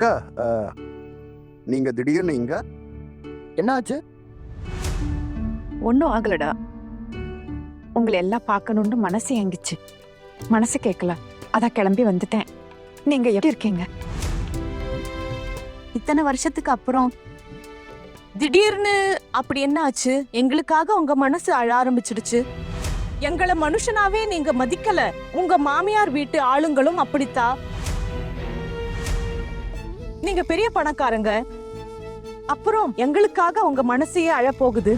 அக்கா, நீங்க திடீர்னு இங்க என்னாச்சு? ஒன்றும் ஆகலடா. உங்களை எல்லாம் பார்க்கணும்னு மனசு ஏங்கிச்சு. மனசு கேட்கல, அதான் கிளம்பி வந்துட்டேன். நீங்க எப்படி இருக்கீங்க? இத்தனை வருஷத்துக்கு அப்புறம் திடீர்னு அப்படி என்ன ஆச்சு? எங்களுக்காக உங்க மனசு அழ ஆரம்பிச்சிடுச்சு. எங்களை மனுஷனாவே நீங்க மதிக்கல. உங்க மாமியார் வீட்டு ஆளுங்களும் அப்படித்தான். நீங்க பெரிய பணக்காரங்க, அப்புறம் எங்களுக்காக உங்க மனசையே அழ போகுது.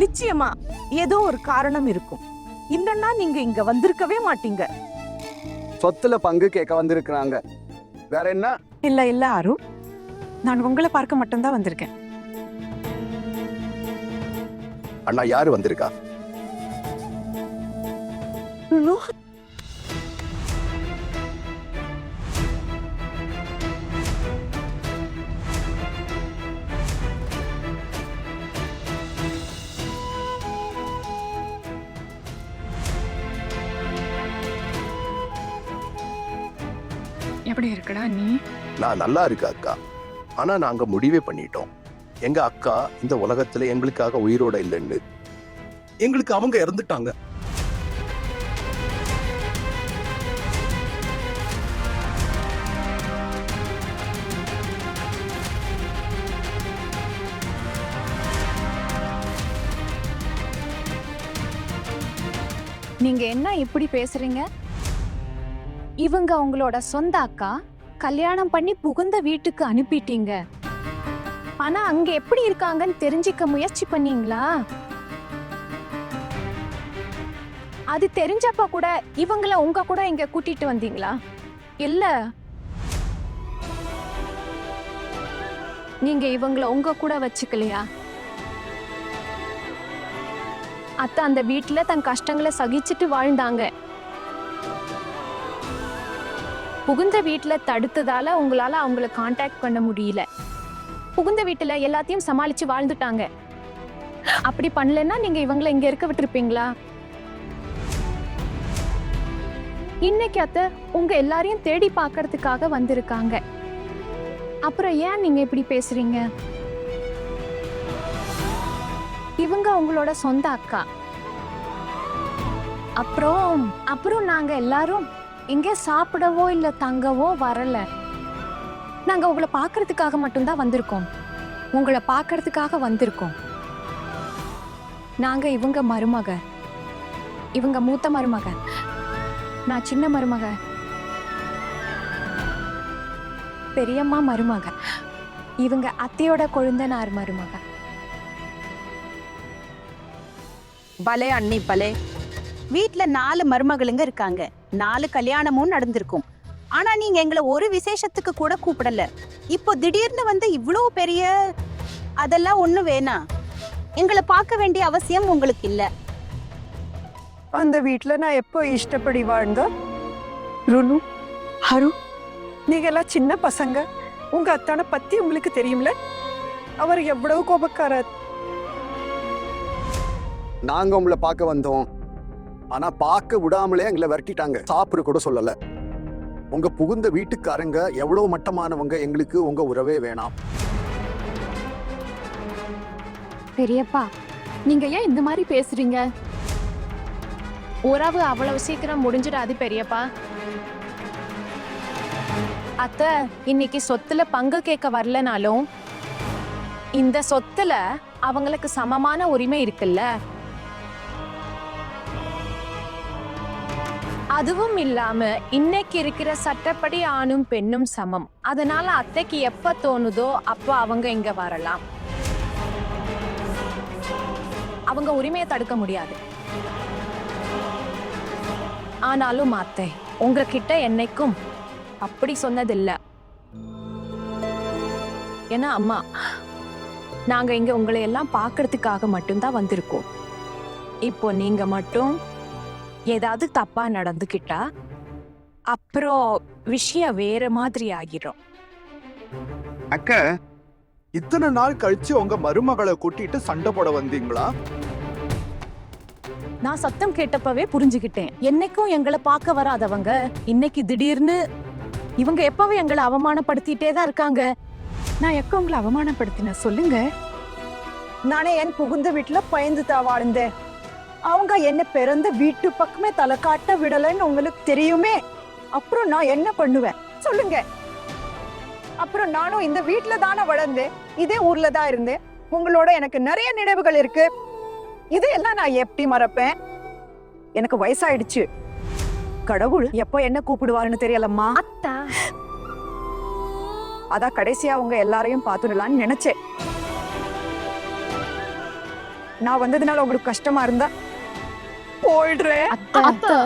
நிச்சயமா ஏதோ ஒரு காரணம் இருக்கும். இல்லன்னா நீங்க இங்க வந்திருக்கவே மாட்டீங்க. சொத்துல பங்கு கேட்க வந்திருக்கிறாங்க, வேற என்ன? இல்ல இல்ல ஆரு, நான் உங்களை பார்க்க மட்டும்தான் வந்திருக்கேன். அண்ணா யாரு வந்திருக்கா? எப்படி இருக்கடா நீ? நான் நல்லா இருக்கேன் அக்கா. ஆனா நாங்க முடிவே பண்ணிட்டோம். எங்க அக்கா இந்த உலகத்துல எங்களுக்காக உயிரோட இல்லைன்னு. எங்களுக்கு அவங்க இறந்துட்டாங்க. நீங்க என்ன இப்படி பேசுறீங்க? இவங்க உங்களோட சொந்த அக்கா. கல்யாணம் பண்ணி புகுந்த வீட்டுக்கு அனுப்பிட்டீங்க. ஆனா அங்க எப்படி இருக்காங்கன்னு தெரிஞ்சுக்க முயற்சி பண்ணீங்களா? அது தெரிஞ்சப்ப கூட இவங்கள உங்க கூட இங்க கூட்டிட்டு வந்தீங்களா? இல்ல, நீங்க இவங்கள உங்க கூட வச்சுக்கலையா? அத்தை அந்த வீட்டுல தன் கஷ்டங்களை சகிச்சுட்டு வாழ்ந்தாங்க. புகுந்த வீட்டுல தடுத்ததால உங்களால அவங்கள கான்டாக்ட் பண்ண முடியல. புகுந்த வீட்டுல எல்லாத்தையும் சமாளிச்சு வாழ்ந்துட்டாங்க. அப்படி பண்ணலன்னா நீங்க இவங்களை இங்க இருக்க விட்டுருப்பீங்களா? இன்னைக்கு அத்தை உங்க எல்லாரையும் தேடி பார்க்கறதுக்காக வந்திருக்காங்க. அப்புறம் ஏன் நீங்க இப்படி பேசுறீங்க? இவங்க உங்களோட சொந்த அக்கா. அப்புறம் நாங்க எல்லாரும் இங்கே சாப்பிடவோ இல்ல தங்கவோ வரல. நாங்க உங்களை பார்க்கறதுக்காக மட்டும்தான் வந்திருக்கோம். உங்களை பார்க்கறதுக்காக வந்திருக்கோம். நாங்க இவங்க மருமக, இவங்க மூத்த மருமக, நான் சின்ன மருமக, பெரியம்மா மருமக, இவங்க அத்தையோட கொழுந்தனார் மருமக. பலே அண்ணி பலே. வீட்டுல 4 மருமகளுங்க இருக்காங்க. 4 கல்யாணமும் நடந்திருக்கும். ஆனா நீங்க எங்களை ஒரு விசேஷத்துக்கு கூட கூப்பிடல. இப்போ திடீர்னு வந்து இவ்வளோ பெரிய அதெல்லாம் ஒண்ணும் வேணாம். எங்களை பார்க்க வேண்டிய அவசியம் உங்களுக்கு இல்ல. அந்த வீட்டுல நான் எப்போ இஷ்டப்படி வாழ்ந்தோம். ருனு, ஹரு, நீங்க எல்லாம் சின்ன பசங்க. உங்க அத்தானை பத்தி உங்களுக்கு தெரியும்ல, அவர் எவ்வளவு கோபக்காரர். நாங்க உங்களை பார்க்க வந்தோம், ஆனா பார்க்க விடாமலே எங்களை விரட்டிட்டாங்க. சாப்பிட கூட சொல்லல. உங்க புகுந்த வீட்டுக்காரங்க எவ்வளவு மட்டமானவங்க. எங்களுக்கு உங்க உறவே வேணாம். பெரியப்பா, நீங்க ஏன் இந்த மாதிரி பேசுறீங்க? உறவு அவ்வளவு சீக்கிரம் முடிஞ்சிடாது பெரியப்பா. அத்தை இன்னைக்கு சொத்துல பங்கு கேட்க வரலனாலும் இந்த சொத்துல அவங்களுக்கு சமமான உரிமை இருக்குல்ல. அதுவும் இல்லாம இன்னைக்கு இருக்கிற சட்டப்படி ஆணும் பெண்ணும் சமம். அதனால அத்தைக்கு எப்ப தோணுதோ அப்ப அவங்க இங்க வரலாம். அவங்க உரிமையை தடுக்க முடியாது. ஆனாலும் அத்தை உங்ககிட்ட என்னைக்கும் அப்படி சொன்னதில்ல. ஏன்னா அம்மா, நாங்க இங்க உங்களை எல்லாம் பார்க்கறதுக்காக மட்டும்தான் வந்திருக்கோம். இப்போ நீங்க மட்டும் ஏதாவது தப்பா நடந்துக்கிட்டா அப்புறம் விஷயம் வேற மாதிரி ஆகிரும். அக்கா, இத்தனை நாள் கழிச்சு உங்க மருமகளை கூட்டிட்டு சண்டை போட வந்தீங்களா? நான் சத்தம் கேட்டப்பவே புரிஞ்சுக்கிட்டேன். என்னைக்கும் எங்களை பார்க்க வராதவங்க இன்னைக்கு திடீர்னு இவங்க எப்பவும் எங்களை அவமானப்படுத்திட்டே தான் இருக்காங்க. நான் எப்ப உங்களை அவமானப்படுத்தின சொல்லுங்க? நானே என் புகுந்த வீட்டுல பயந்து தான் வாழ்ந்தேன். அவங்க என்ன பிறந்த வீட்டு பக்கமே தலை காட்ட விடலைன்னு உங்களுக்கு தெரியுமே. அப்புறம் நான் என்ன பண்ணுவேன் சொல்லுங்க? அப்புறம் நானும் இந்த வீட்டுல தானே வளர்ந்தேன், இதே ஊர்ல தான் இருந்தேன். உங்களோட எனக்கு நிறைய நினைவுகள் இருக்கு. இதையெல்லாம் நான் எப்படி மறப்பேன்? எனக்கு வயசாயிடுச்சு. கடவுள் எப்போ என்ன கூப்பிடுவாருன்னு தெரியலம்மா. அத்தா, அதான் கடைசியா உங்க எல்லாரையும் பார்த்துடலான்னு நினைச்சேன். நான் வந்ததுனால உங்களுக்கு கஷ்டமா இருந்தா போயிடுறேன். அத்தா,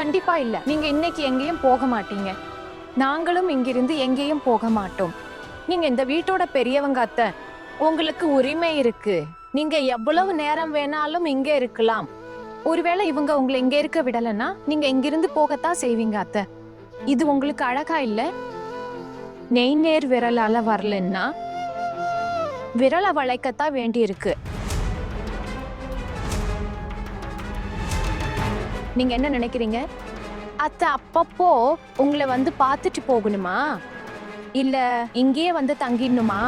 கண்டிப்பா இல்ல. நீங்க இன்னைக்கு எங்கேயும் போக மாட்டீங்க. நாங்களும் இங்கிருந்து எங்கேயும் போக மாட்டோம். நீங்க இந்த வீட்டோட பெரியவங்க அத்தை. உங்களுக்கு உரிமை இருக்கு. நீங்க எவ்வளவு நேரம் வேணாலும் இங்க இருக்கலாம். ஒருவேளை இவங்க உங்களை இங்க இருக்க விடலைன்னா நீங்க இங்கிருந்து போகத்தான் செய்வீங்க அத்தை. இது உங்களுக்கு அழகா இல்ல? நெய் நேர் விரலால வரலன்னா விரலை வளைக்கத்தான் வேண்டி இருக்கு. நீங்க என்ன நினைக்கிறீங்க? அத்தை அப்பப்போ உங்களை வந்து பார்த்துட்டு போகணுமா, இல்ல இங்கேயே வந்து தங்கிடணுமா?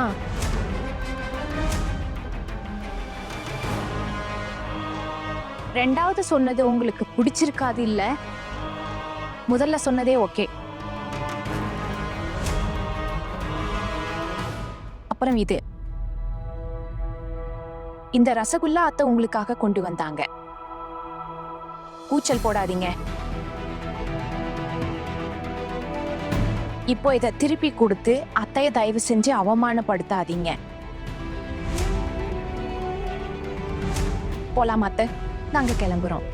ரெண்டாவது சொன்னது உங்களுக்கு பிடிச்சிருக்காது இல்ல? முதல்ல சொன்னதே ஓகே. அப்புறம் இது, இந்த ரசகுல்லா அத்தை உங்களுக்காக கொண்டு வந்தாங்க. கூச்சல் போடாதீங்க. இப்போ இதை திருப்பி கொடுத்து அத்தைய தயவு செஞ்சு அவமானப்படுத்தாதீங்க. போலாம் அத்தை, நாங்க கிளம்புறோம்.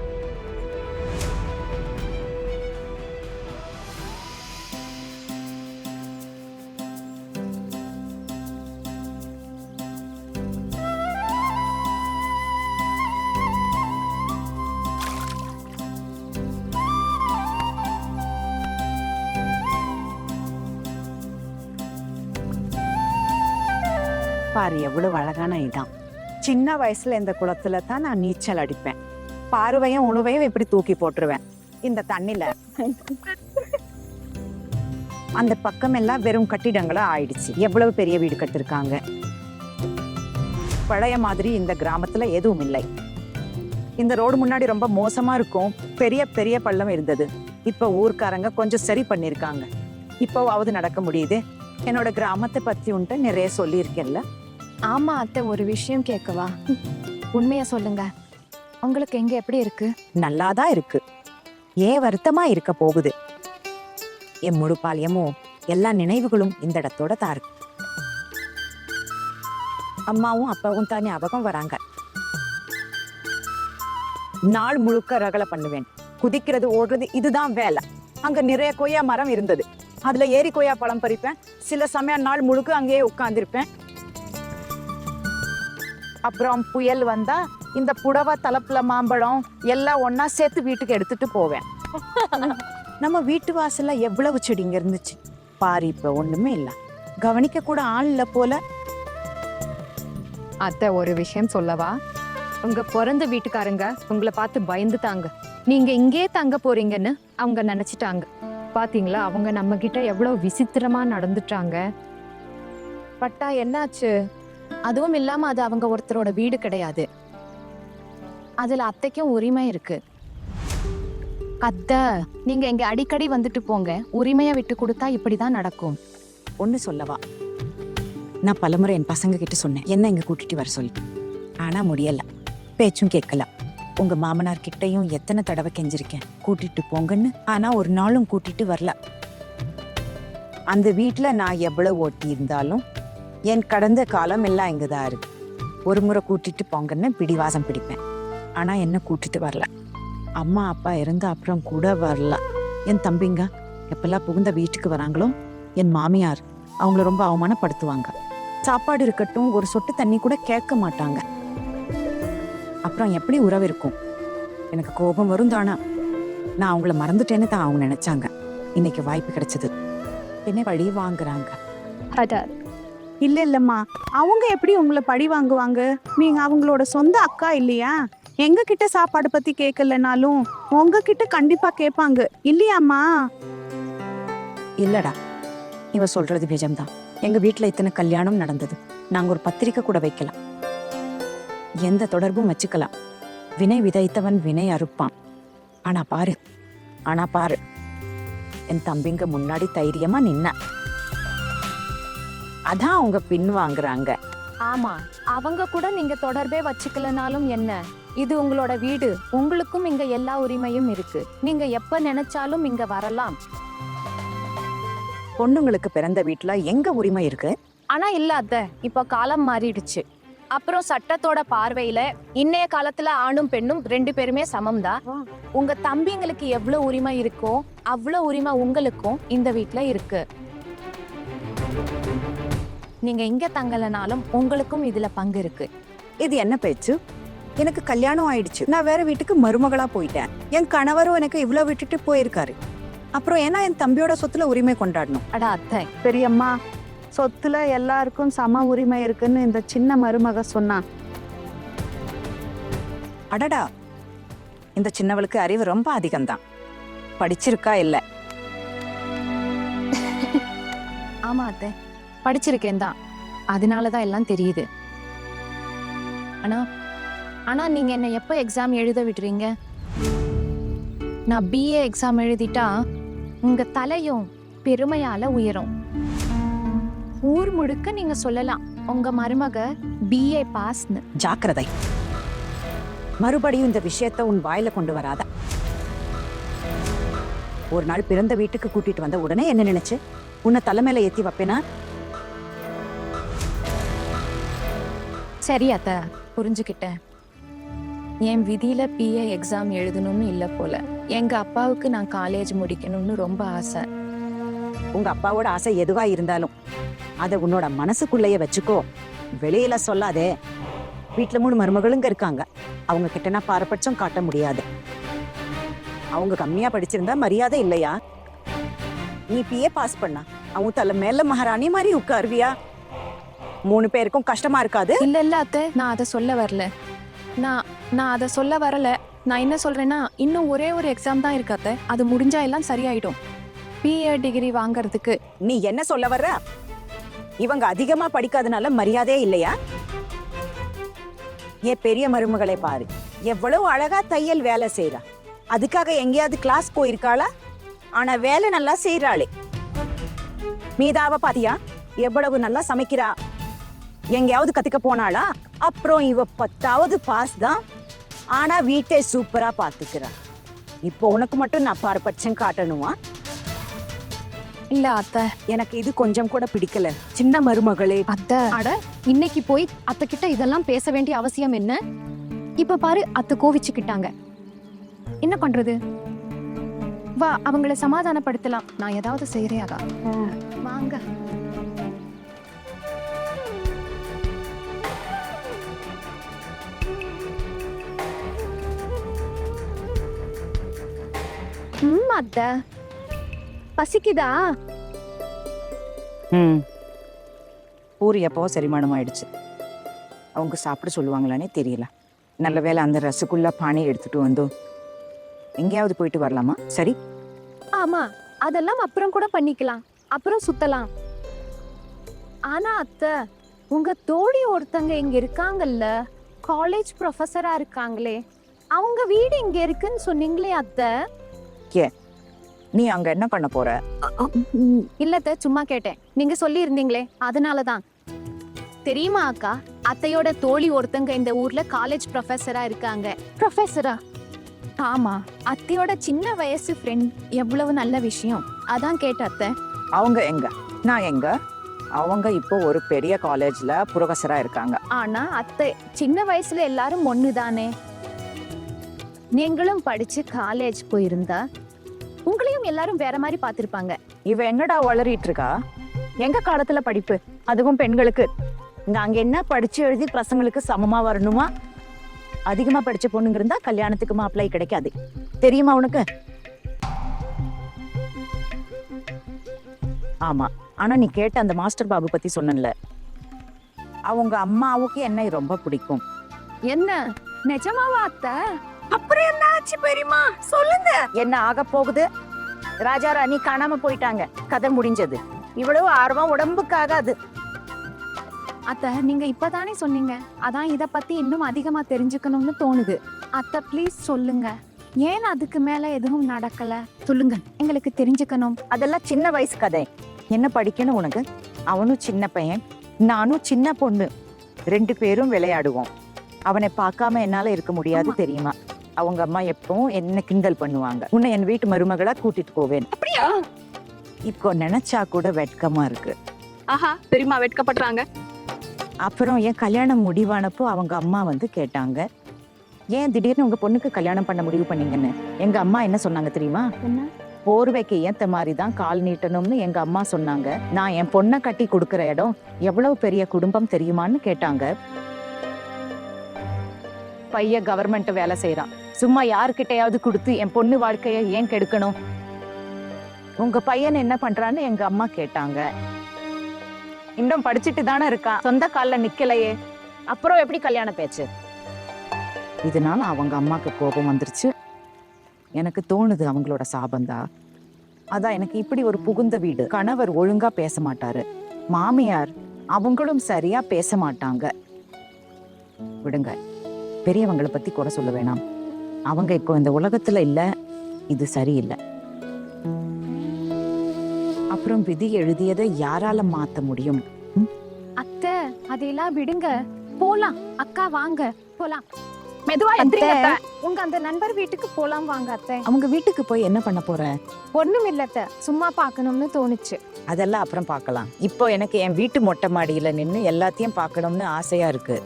பாரு எவ்வளவு அழகான இடம். சின்ன வயசுல இந்த குளத்துல தான் நான் நீச்சல் அடிப்பேன். பார்வையும் உணவையும் இப்படி தூக்கி போட்டுருவேன் இந்த தண்ணில. அந்த பக்கம் எல்லாம் வெறும் கட்டிடங்களா ஆயிடுச்சு. எவ்வளவு பெரிய வீடு கட்டிருக்காங்க. பழைய மாதிரி இந்த கிராமத்துல எதுவும் இல்லை. இந்த ரோடு முன்னாடி ரொம்ப மோசமா இருக்கும். பெரிய பெரிய பள்ளம் இருந்தது. இப்ப ஊர்க்காரங்க கொஞ்சம் சரி பண்ணிருக்காங்க. இப்போவாவது நடக்க முடியுது. என்னோட கிராமத்தை பத்தி உன்ட்ட நிறைய சொல்லியிருக்கேன்ல. ஆமா அத்தை, ஒரு விஷயம் கேட்கவா? உண்மையா சொல்லுங்க, உங்களுக்கு எங்க எப்படி இருக்கு? நல்லாதான் இருக்கு. ஏன் வருத்தமா இருக்க போகுது? என் முழு பாலியமும் எல்லா நினைவுகளும் இந்த இடத்தோட தான் இருக்கு. அம்மாவும் அப்பாவும் தான் ஞாபகம் வராங்க. நாள் முழுக்க ரகலை பண்ணுவேன். குதிக்கிறது ஓடுறது இதுதான் வேலை. அங்க நிறைய கொய்யா மரம் இருந்தது. அதுல ஏரி கொய்யா பழம் பறிப்பேன். சில சமயம் நாள் முழுக்க அங்கேயே உட்கார்ந்திருப்பேன். அப்புறம் புயல் வந்தா இந்த புடவை, தலப்புல மாம்பழம் எல்லாம் ஒன்னா சேர்த்து வீட்டுக்கு எடுத்துட்டு போவேன். நம்ம வீட்டு வாசல்ல எவ்வளவு செடிங்க இருந்துச்சு பாரு. இப்ப ஒண்ணுமே இல்ல. கவனிக்க கூட ஆள் இல்ல போல. அத்தை, ஒரு விஷயம் சொல்லவா? உங்க பிறந்த வீட்டுக்காரங்க உங்களை பார்த்து பயந்துட்டாங்க. நீங்க இங்கே தங்க போறீங்கன்னு அவங்க நினைச்சிட்டாங்க. பாத்தீங்களா, அவங்க நம்ம கிட்ட எவ்வளவு விசித்திரமா நடந்துட்டாங்க. பட்டா என்னாச்சு? அதுவும் இல்லாம அது அவங்க ஒருத்தரோட வீடு கிடையாது. அதுல அத்தைக்கும் உரிமை இருக்கு. அத்தை, நீங்க இங்க அடிக்கடி வந்துட்டு போங்க. உரிமையை விட்டு கொடுத்தா இப்படிதான் நடக்கும். ஒண்ணு சொல்லவா? நான் பலமுறை என் பசங்க கிட்ட சொன்னேன் என்ன இங்க கூட்டிட்டு வர சொல்லி. ஆனா முடியல. பேச்சும் கேட்கல. உங்க மாமனார் கிட்டையும் எத்தனை தடவை கெஞ்சிருக்கேன் கூட்டிட்டு போங்கன்னு. ஆனா ஒரு நாளும் கூட்டிட்டு வரல. அந்த வீட்டுல நான் எவ்வளவு ஓட்டி இருந்தாலும் என் கடந்த காலம் எல்லாம் இங்கதான் இருக்கு. ஒரு முறை கூட்டிட்டு போங்கன்னு பிடிவாசம் பிடிப்பேன். ஆனா என்ன கூட்டிட்டு வரல. அம்மா அப்பா இறந்த அப்புறம் கூட வரல. என் தம்பிங்க எப்பெல்லாம் புகுந்த வீட்டுக்கு வராங்களோ என் மாமியார் அவங்கள ரொம்ப அவமானப்படுத்துவாங்க. சாப்பாடு இருக்கட்டும், ஒரு சொட்டு தண்ணி கூட கேட்க மாட்டாங்க. அப்புறம் எப்படி உறவு இருக்கும்? எனக்கு கோபம் வரும் தானா. நான் அவங்கள மறந்துட்டேன்னு தான் அவங்க நினைச்சாங்க. இன்னைக்கு வாய்ப்பு கிடைச்சது. என்ன பழி வாங்குறாங்க. இல்ல இல்லம்மா, அவங்க எப்படி உங்களை பழி வாங்குவாங்க? நீங்க அவங்களோட சொந்த அக்கா இல்லையா? எங்க கிட்ட சாப்பாடு பத்தி கேட்கலனாலும் உங்ககிட்ட கண்டிப்பா கேட்பாங்க இல்லையாம்மா? இல்லடா, இவ சொல்றது நிஜம்தான். எங்க வீட்டுல இத்தனை கல்யாணம் நடந்தது. நாங்க ஒரு பத்திரிக்கை கூட வைக்கலாம், எந்த தொடர்பும் வச்சுக்கலாம். வினை விதைத்தவன் வினை அறுப்பான். ஆனா பாரு என் தம்பிங்க முன்னாடி தைரியமா நின்ன, அதான் அவங்க பின் வாங்குறாங்க. ஆமா, அவங்க கூட நீங்க தொடர்பே வச்சுக்கலனாலும் என்ன, இது உங்களோட வீடு, உங்களுக்கும் இங்க எல்லா உரிமையும் இருக்கு. நீங்க எப்ப நினைச்சாலும் இங்க வரலாம். பொண்ணுங்களுக்கு பிறந்த வீட்டுல எங்க உரிமை இருக்கு? ஆனா இல்ல அத்தை, இப்ப காலம் மாறிடுச்சு. அப்புறம் சட்டத்தோட பார்வையில இன்னைய காலத்துல ஆணும் பெண்ணும் 2 பேருமே சமம்தான். உங்க தம்பிங்களுக்கு எவ்வளவு உரிமை இருக்கோ அவ்வளவு உரிமை உங்களுக்கும் இந்த வீட்ல இருக்கு. நீங்க இங்க தங்கலனாலும் உங்களுக்கும் இதுல பங்கு இருக்கு. இது என்ன பேச்சு? எனக்கு கல்யாணம் ஆயிடுச்சு, நான் வேற வீட்டுக்கு மருமகளா போயிட்டேன். என் கணவரும் எனக்கு இவ்வளவு விட்டுட்டு போயிருக்காரு. அப்புறம் ஏன்னா என் தம்பியோட சொத்துல உரிமை கொண்டாடணும்? அடா அத்தை, பெரியம்மா, சொத்துல எல்லாருக்கும் சம உரிமை இருக்குன்னு இந்த சின்ன மருமக சொன்னா. அடடா, இந்த சின்னவளுக்கு அறிவு ரொம்ப அதிகம்தான். படிச்சிருக்கா இல்ல? ஆமா அத்தை, படிச்சிருக்கேன் தான், அதனாலதான் எல்லாம் தெரியுது. ஆனா நீங்க என்ன எப்ப எக்ஸாம் எழுத விடுறீங்க? நான் பிஏ எக்ஸாம் எழுதிட்டா உங்க தலையும் பெருமையால உயரும். ஊர் முழுக்க நீங்க சொல்லலாம் உங்க மருமக பிஏ பாஸ்னு. ஜாக்கிரதை, மறுபடியும் இந்த விஷயத்த உன் வாயில கொண்டு வராத. ஒரு நாள் பிறந்த வீட்டுக்கு கூட்டிட்டு வந்த உடனே என்ன நினைச்சு உன்னை தலைமையில ஏத்தி வைப்பேனா? சரி அத்தை, புரிஞ்சுக்கிட்டேன். என் விதியில பிஏ எக்ஸாம் எழுதணும்னு இல்ல போல. எங்க அப்பாவுக்கு நான் காலேஜ் முடிக்கணும்னு ரொம்ப ஆசை. உங்க அப்பாவோட ஆசை எதுவா இருந்தாலும் அத உன்னோட மனசுக்குள்ளேயே வச்சுக்கோ, வெளியில சொல்லாதே. வீட்டுல 3 மருமகளுங்க இருக்காங்க, அவங்க கிட்ட நான் பாரபட்சம் காட்ட முடியாது. அவங்க கம்மியா படிச்சிருந்தா மரியாதை இல்லையா? நீ பிஏ பாஸ் பண்ணா அவங்க தலை மேல மகாராணி மாதிரி உட்காருவியா? 3 பேருக்கும் கஷ்டமா இருக்காது? இல்ல அத்தை, நான் அதை சொல்ல வரல. நான் அதை சொல்ல வரல. நான் என்ன சொல்றேன்னா, இன்னும் ஒரே ஒரு எக்ஸாம் தான் இருக்கு அத்தை, அது முடிஞ்சா எல்லாம் சரியாயிடும். பிஏ டிகிரி வாங்கறதுக்கு. நீ என்ன சொல்ல வர்ற? இவங்க அதிகமா படிக்காதனால மரியாதையே இல்லையா? ஏன் பெரிய மருமகளை பாரு, எவ்வளவு அழகா தையல் வேலை செய்யறா. அதுக்காக எங்கேயாவது கிளாஸ் போயிருக்காளா? ஆனா வேலை நல்லா செய்யறாளே. மீதாவ பாத்தியா, எவ்வளவு நல்லா சமைக்கிறா. எங்கேயாவது கத்துக்க போனாளா? அப்புறம் இவ 10வது பாஸ் தான், ஆனா வீட்டை சூப்பரா பாத்துக்கிறா. இப்போ உனக்கு மட்டும் நான் பாரபட்சம் காட்டணுமா? இல்ல அத்தை, எனக்கு இது கொஞ்சம் கூட பிடிக்கல. சின்ன மருமகளே. அத்தை, அட இன்னைக்கு போய் அத்தை கிட்ட இதெல்லாம் பேச வேண்டிய அவசியம் என்ன? இப்ப பாரு, அத்தை கோவிச்சுக்கிட்டாங்க. என்ன பண்றது? வா, அவங்கள சமாதானப்படுத்தலாம். நான் ஏதாவது செய்யறையாகா? வாங்க. அத்தை, பசிக்குதா? பூரி எப்போ செரிமானம் ஆயிடுச்சு. அவங்க சாப்பிட சொல்லுவாங்களானே தெரியல. நல்ல வேளை அந்த ரசகுல்லா பானை எடுத்துட்டு வந்தோம். எங்கேயாவது போயிட்டு வரலாமா? சரி. ஆமா, அதெல்லாம் அப்புறம் கூட பண்ணிக்கலாம், அப்புறம் சுத்தலாம். ஆனா அத்தை, உங்க தோழி ஒருத்தங்க இங்க இருக்காங்கல்ல, காலேஜ் ப்ரொஃபஸரா இருக்காங்களே, அவங்க வீடு இங்க இருக்குன்னு சொன்னீங்களே அத்தை. நீ அங்க என்ன பண்ண போற? இல்லத்த, சும்மா கேட்டேன். நீங்க சொல்லி இருந்தீங்களே, அதனாலதான். தெரியுமா அக்கா, அத்தையோட தோழி ஒருத்தங்க இந்த ஊர்ல காலேஜ் ப்ரொஃபஸரா இருக்காங்க. ப்ரொஃபஸரா? ஆமா, அத்தையோட சின்ன வயசு ஃப்ரெண்ட். எவ்வளவு நல்ல விஷயம். அதான் கேட்ட அத்தை. அவங்க எங்க? நான் எங்க? அவங்க இப்போ ஒரு பெரிய காலேஜ்ல ப்ரொஃபஸரா இருக்காங்க. ஆனா அத்தை, சின்ன வயசுல எல்லாரும் ஒண்ணுதானே. நீங்களும் படிச்சு காலேஜ் போயிருந்தா உங்களையும் எல்லாரும் வேற மாதிரி பாத்திருப்பாங்க. இவ என்னடா வளரிட்டு இருக்கா? எங்க காலத்துல படிப்பு, அதுவும் பெண்களுக்கு? நாங்க என்ன படிச்சு எழுதி பசங்களுக்கு சமமா வரணுமா? அதிகமா படிச்ச பொண்ணுங்க இருந்தா கல்யாணத்துக்கு மாப்பிள்ளை கிடைக்காது, தெரியுமா உனக்கு? ஆமா, ஆனா நீ கேட்ட அந்த மாஸ்டர் பாபு பத்தி சொன்னல, அவங்க அம்மாவுக்கு என்னை ரொம்ப பிடிக்கும். என்ன நிஜமாவா அத்தை? அப்புறம் என்ன ஆச்சு பெரியமா? சொல்லுங்க. என்ன ஆக போகுது? ராஜா ராணி காணாம போயிட்டாங்க, கதை முடிஞ்சது. இவ்வளவு ஆர்வம் உடம்புக்காகாது. அத்தை நீங்க இப்பதானே சொன்னீங்க, அதான் இத பத்தி இன்னும் அதிகமா தெரிஞ்சுக்கணும்னு தோணுது. அத்தை ப்ளீஸ் சொல்லுங்க, ஏன் அதுக்கு மேல எதுவும் நடக்கல? சொல்லுங்க, எங்களுக்கு தெரிஞ்சுக்கணும். அதெல்லாம் சின்ன வயசு கதை. என்ன படிக்கணும் உனக்கு? அவனும் சின்ன பையன், நானும் சின்ன பொண்ணு. 2 பேரும் விளையாடுவோம். அவனை பார்க்காம என்னால இருக்க முடியாது தெரியுமா? அவங்க அம்மா எப்பவும் என்ன கிண்டல் பண்ணுவாங்க. உன்னை என் வீட்டு மருமகளா கூட்டிட்டு போவேன். அப்படியா? இப்போ நினைச்சா கூட வெட்கமா இருக்கு. ஆஹா, பெரியம்மா வெட்கப்படுறாங்க. அப்புறம் என் கல்யாணம் முடிவானப்போ அவங்க அம்மா வந்து கேட்டாங்க, ஏன் திடீர்னு உங்க பொண்ணுக்கு கல்யாணம் பண்ண முடிவு பண்ணீங்கன்னு. எங்க அம்மா என்ன சொன்னாங்க தெரியுமா? என்ன? போர்வைக்கு ஏத்த மாதிரி தான் கால் நீட்டணும்னு எங்க அம்மா சொன்னாங்க. நான் என் பொண்ணை கட்டி கொடுக்கிற இடம் எவ்வளவு பெரிய குடும்பம் தெரியுமான்னு கேட்டாங்க. பையன் கவர்மெண்ட் வேலை செய்யறான், சும்மா யாருக்கிட்டையாவது கொடுத்து என் பொண்ணு வாழ்க்கைய ஏன் கெடுக்கணும்? உங்க பையன் என்ன பண்றான்னு எங்க அம்மா கேட்டாங்க. இன்னும் படிச்சுட்டு தானே இருக்கான், சொந்த கால்ல நிக்கலையே, அப்புறம் எப்படி கல்யாண பேச்சு? இதனால அவங்க அம்மாக்கு கோபம் வந்துருச்சு. எனக்கு தோணுது அவங்களோட சாபந்தா. அதான் எனக்கு இப்படி ஒரு புகுந்த வீடு. கணவர் ஒழுங்கா பேச மாட்டாரு, மாமியார் அவங்களும் சரியா பேச மாட்டாங்க. விடுங்க, பெரியவங்களை பத்தி கூட சொல்ல வேணாம். அவங்க இப்போ இந்த உலகத்துல இல்ல, இது சரியில்லை. அப்புறம் விதி எழுதியதை யாரால மாத்த முடியும்? அத்தை அதையெல்லாம் விடுங்க, போலாம். அக்கா வாங்க போலாம். மெதுவா அத்தை, எந்திரிங்க அத்தை. உங்க அந்த நண்பர் வீட்டுக்கு போலாம் வாங்க அத்தை. அவங்க வீட்டுக்கு போய் என்ன பண்ண போற? ஒண்ணும் இல்ல அத்தை, சும்மா பார்க்கணும்னு தோணுச்சு. அதெல்லாம் அப்புறம் பார்க்கலாம். இப்போ எனக்கு என் வீட்டு மொட்டை மாடியில நின்னு எல்லாத்தையும் பார்க்கணும்னு ஆசையா இருக்கு.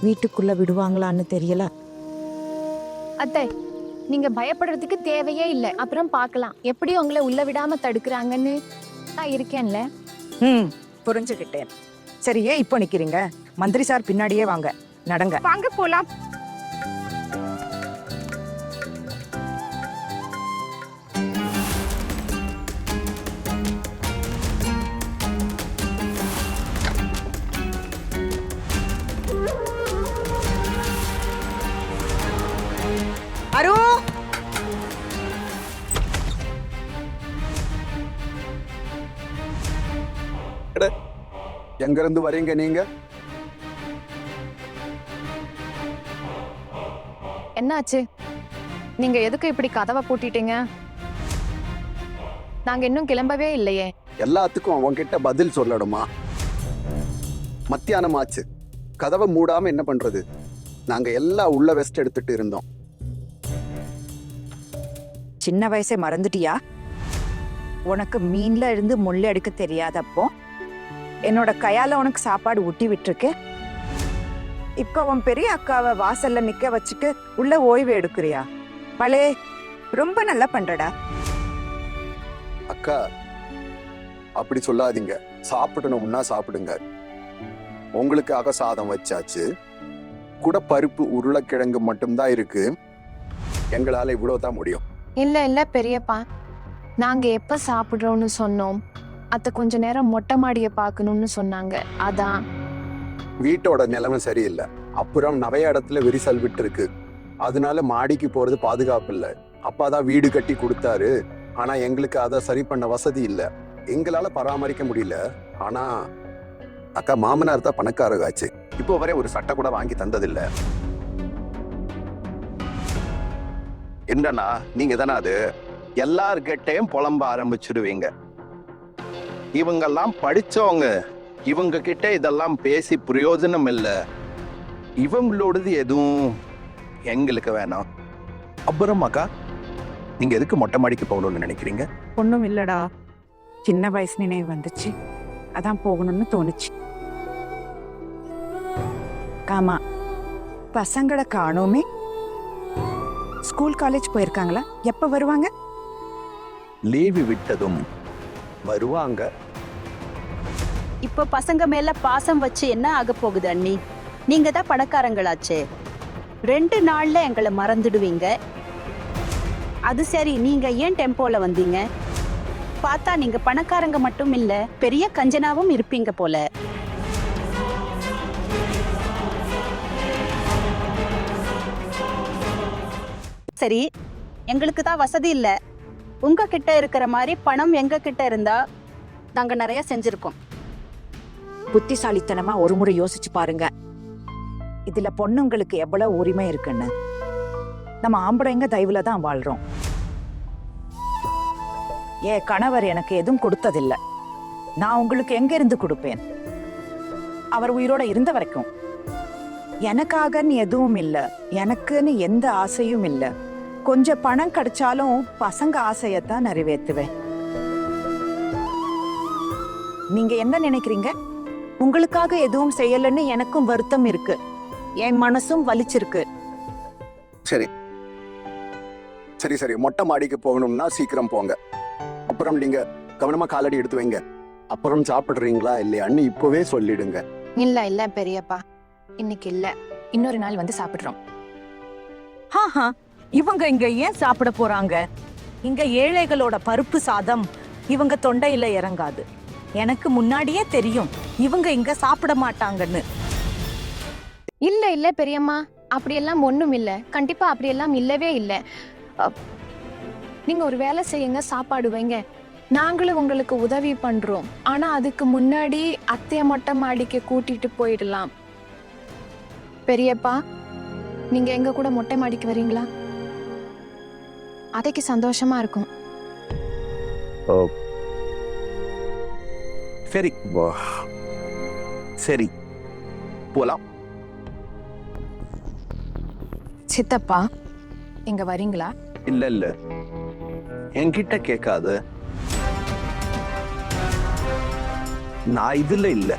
வீட்டுக்குள்ள விடுவாங்களான்னு தெரியல. அத்தை நீங்க பயப்படுறதுக்கு தேவையே இல்லை, அப்புறம் பார்க்கலாம். எப்படி உங்களை உள்ள விடாம தடுக்கிறாங்கன்னு நான் இருக்கேன்ல. புரிஞ்சுக்கிட்டேன். சரி, ஏன் இப்போ நிக்கிறீங்க? மந்திரி சார் பின்னாடியே வாங்க, நடங்க. வாங்க போலாம். அரு, எங்க இருந்து வரீங்க நீங்க? என்னாச்சு? நீங்க எதுக்கு இப்படி கதவை பூட்டிட்டீங்க? நாங்க இன்னும் கிளம்பவே இல்லையே. எல்லாத்துக்கும் அவன்கிட்ட பதில் சொல்லணுமா? மத்தியானம் ஆச்சு, கதவை மூடாம என்ன பண்றது? நாங்க எல்லாம் உள்ள வெஸ்ட் எடுத்துட்டு இருந்தோம். சின்ன வயசே மறந்துட்டியா? உனக்கு மீன்ல இருந்து முள்ளு எடுக்க தெரியாதப்போ என்னோட கையால உனக்கு சாப்பாடு ஊட்டி விட்டுருக்கேன். இப்போ உன் பெரிய அக்காவை வாசல்ல நிக்க வச்சுட்டு உள்ள ஓய்வு எடுக்கிறியா? பலே, ரொம்ப நல்லா பண்றடா. அக்கா, அப்படி சொல்லாதீங்க. சாப்பிடணும்னா சாப்பிடுங்க. உங்களுக்காக சாதம் வச்சாச்சு, கூட பருப்பு உருளைக்கிழங்கு மட்டும்தான் இருக்கு. எங்களால இவ்வளவுதான் முடியும். இல்ல பெரியப்பா, நாங்க எப்ப சாப்பிடுறோம்னு சொன்னோம்? அத்தை கொஞ்ச நேரம் மொட்டை மாடியை பார்க்கணும்னு சொன்னாங்க, அதான். வீட்டோட நிலைமை சரியில்லை, அப்புறம் நிறைய இடத்துல விரிசல் விட்டு இருக்கு. அதனால மாடிக்கு போறது பாதுகாப்பு இல்லை. அப்பாதான் வீடு கட்டி கொடுத்தாரு, ஆனா எங்களுக்கு அதை சரி பண்ண வசதி இல்லை. எங்களால பராமரிக்க முடியல. ஆனா அக்கா, மாமனார் தான் பணக்காரராச்சு. இப்போ வரை ஒரு சட்டை கூட வாங்கி தந்ததில்லை. என்னன்னா, நீங்க தானே அது எல்லார்கிட்டையும் புலம்ப ஆரம்பிச்சிடுவீங்க. இவங்கெல்லாம் படிச்சவங்க, இவங்க கிட்ட இதெல்லாம் பேசி பிரயோஜனம் இல்லை. இவங்களோடது எதுவும் எங்களுக்கு வேணாம். அப்புறம் அக்கா, நீங்க எதுக்கு மொட்டை மாடிக்கு போகணும்னு நினைக்கிறீங்க? ஒண்ணும் இல்லடா, சின்ன வயசு நினைவு வந்துச்சு, அதான் போகணும்னு தோணுச்சு. ஆமா, பசங்களை காணோமே. School college போயிருக்காங்களா? எப்ப வருவாங்க? லீவு விட்டதும் வருவாங்க. இப்போ பசங்க மேல பாசம் வச்சு என்ன ஆக போகுது அண்ணி? நீங்க தான் பணக்காரங்களாச்சே, 2 நாள்ல எங்களை மறந்துடுவீங்க. அது சரி, நீங்க ஏன் டெம்போல வந்தீங்க? பார்த்தா நீங்க பணக்காரங்க மட்டும் இல்ல, பெரிய கஞ்சனாவும் இருப்பீங்க போல. சரி, எங்களுக்கு தான் வசதி இல்ல. உங்க கிட்ட இருக்கிற மாதிரி பணம் எங்க கிட்ட இருந்தா நாங்க நிறைய செஞ்சிருக்கோம். புத்திசாலித்தனமா ஒரு முறை யோசிச்சு பாருங்க. இதுல பொண்ணுங்களுக்கு எவ்வளவு உரிமை இருக்குன்னு. நம்ம ஆம்பளைங்க தயவுல தான் வாழ்றோம். என் கணவர் எனக்கு எதுவும் கொடுத்ததில்ல. நான் உங்களுக்கு எங்க இருந்து கொடுப்பேன்? அவர் உயிரோட இருந்த வரைக்கும். எனக்காகன்னு எதுவும் இல்ல, எனக்குன்னு எந்த ஆசையும் இல்ல. கொஞ்சம் பணம் கிடைச்சாலும் பசங்க ஆசையத்தான் நிறைவேற்றுவேன். நீங்க என்ன நினைக்கிறீங்க? உங்களுக்காக எதுவும் செய்யலன்னு எனக்கும் வருத்தம் இருக்கு, என் மனசும் வலிச்சிருக்கு. சரி சரி சரி, மொட்டை மாடிக்கு போகணும்னா சீக்கிரம் போங்க. அப்புறம் நீங்க கவனமா காலடி எடுத்து வைங்க. அப்புறம் சாப்பிடுறீங்களா இல்லையான்னு இப்பவே சொல்லிடுங்க. இல்ல பெரியப்பா, இன்னைக்கு இல்ல, இன்னொரு நாள் வந்து சாப்பிடுறோம். இவங்க இங்க ஏன் சாப்பிட போறாங்க? இங்க ஏழைகளோட பருப்பு சாதம் இவங்க தொண்டையில இறங்காது. எனக்கு முன்னாடியே தெரியும் இவங்க இங்க சாப்பிட மாட்டாங்கன்னு. இல்ல பெரியம்மா, அப்படியெல்லாம் ஒண்ணும் இல்ல. கண்டிப்பா அப்படியெல்லாம் இல்லவே இல்ல. நீங்க ஒரு வேலை செய்யுங்க, சாப்பாடு வைங்க, நாங்களும் உங்களுக்கு உதவி பண்றோம். ஆனா அதுக்கு முன்னாடி அத்தைய மொட்டை மாடிக்கு கூட்டிட்டு போயிடலாம். பெரியப்பா, நீங்க எங்க கூட மொட்டை மாடிக்கு வரீங்களா? அதைக்கு சந்தோஷமா இருக்கும். சரி சரி, போலாம். சித்தப்பா, இங்க வரீங்களா? இல்ல என்கிட்ட கேட்காது. நான் இதுல இல்ல.